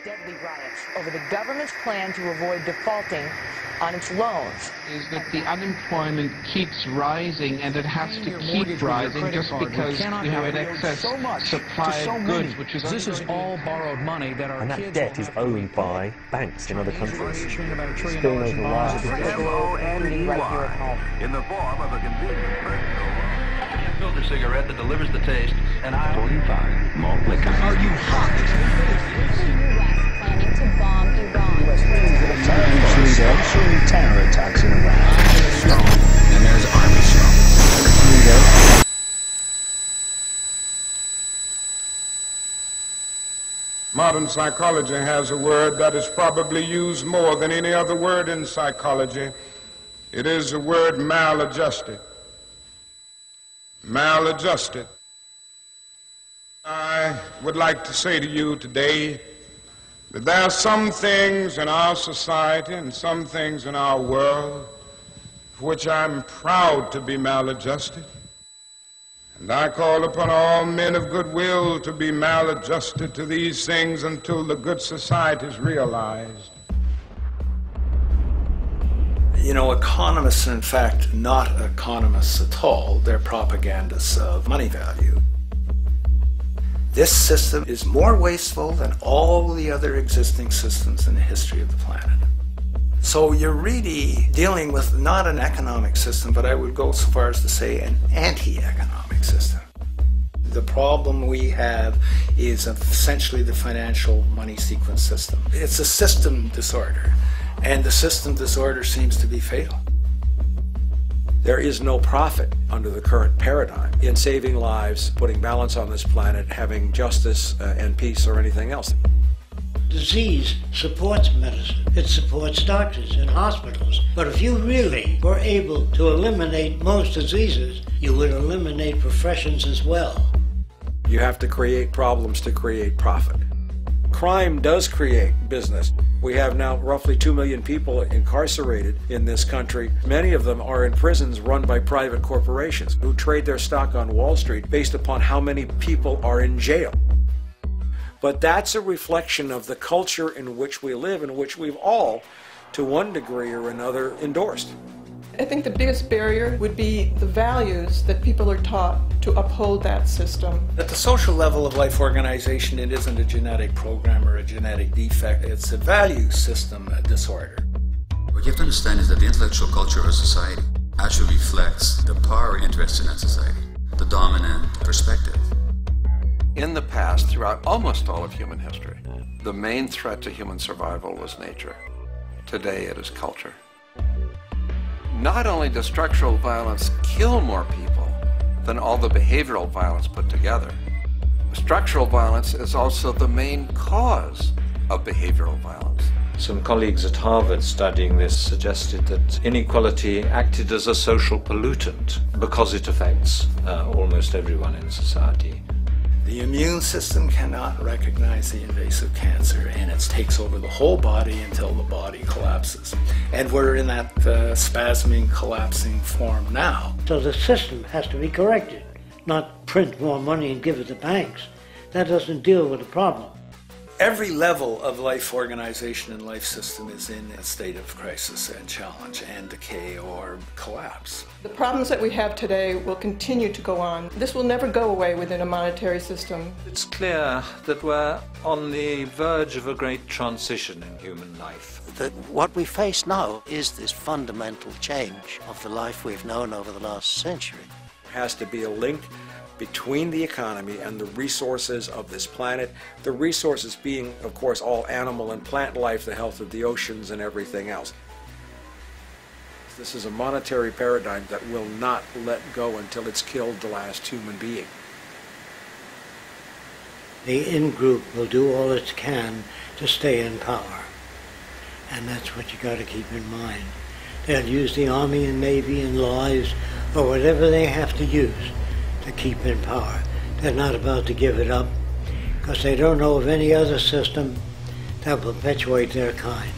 deadly riots over the government's plan to avoid defaulting on its loans. Is that the unemployment keeps rising, and it has to keep rising just because we have an excess supply of goods, which is this is all borrowed money that our and that debt is owned by banks in other countries. Spilling over wires. In the form of a convenient personal filter cigarette that delivers the taste, and I 45 malt liquor. Are you hot? Planning to bomb Iran. Terror attacks in Iraq. And there's Army strong. Modern psychology has a word that is probably used more than any other word in psychology. It is the word maladjusted. Maladjusted. I would like to say to you today that there are some things in our society and some things in our world for which I'm proud to be maladjusted. And I call upon all men of goodwill to be maladjusted to these things until the good society is realized. You know, economists are in fact not economists at all. They're propagandists of money value. This system is more wasteful than all the other existing systems in the history of the planet. So you're really dealing with not an economic system, but I would go so far as to say an anti-economic system. The problem we have is essentially the financial money sequence system. It's a system disorder, and the system disorder seems to be fatal. There is no profit under the current paradigm in saving lives, putting balance on this planet, having justice and peace or anything else. Disease supports medicine. It supports doctors and hospitals. But if you really were able to eliminate most diseases, you would eliminate professions as well. You have to create problems to create profit. Crime does create business. We have now roughly 2 million people incarcerated in this country. Many of them are in prisons run by private corporations who trade their stock on Wall Street based upon how many people are in jail. But that's a reflection of the culture in which we live, in which we've all, to one degree or another, endorsed. I think the biggest barrier would be the values that people are taught to uphold that system. At the social level of life organization, it isn't a genetic program or a genetic defect. It's a value system disorder. What you have to understand is that the intellectual culture of a society actually reflects the power interests in that society, the dominant perspective. In the past, throughout almost all of human history, the main threat to human survival was nature. Today it is culture. Not only does structural violence kill more people than all the behavioral violence put together, structural violence is also the main cause of behavioral violence. Some colleagues at Harvard studying this suggested that inequality acted as a social pollutant because it affects almost everyone in society. The immune system cannot recognize the invasive cancer, and it takes over the whole body until the body collapses. And we're in that spasming, collapsing form now. So the system has to be corrected, not print more money and give it to banks. That doesn't deal with the problem. Every level of life organization and life system is in a state of crisis and challenge and decay or collapse. The problems that we have today will continue to go on. This will never go away within a monetary system. It's clear that we're on the verge of a great transition in human life. That what we face now is this fundamental change of the life we've known over the last century. There has to be a link between the economy and the resources of this planet, the resources being, of course, all animal and plant life, the health of the oceans and everything else. This is a monetary paradigm that will not let go until it's killed the last human being. The in-group will do all it can to stay in power. And that's what you got to keep in mind. They'll use the Army and Navy and lies or whatever they have to use to keep in power. They're not about to give it up because they don't know of any other system that will perpetuate their kind.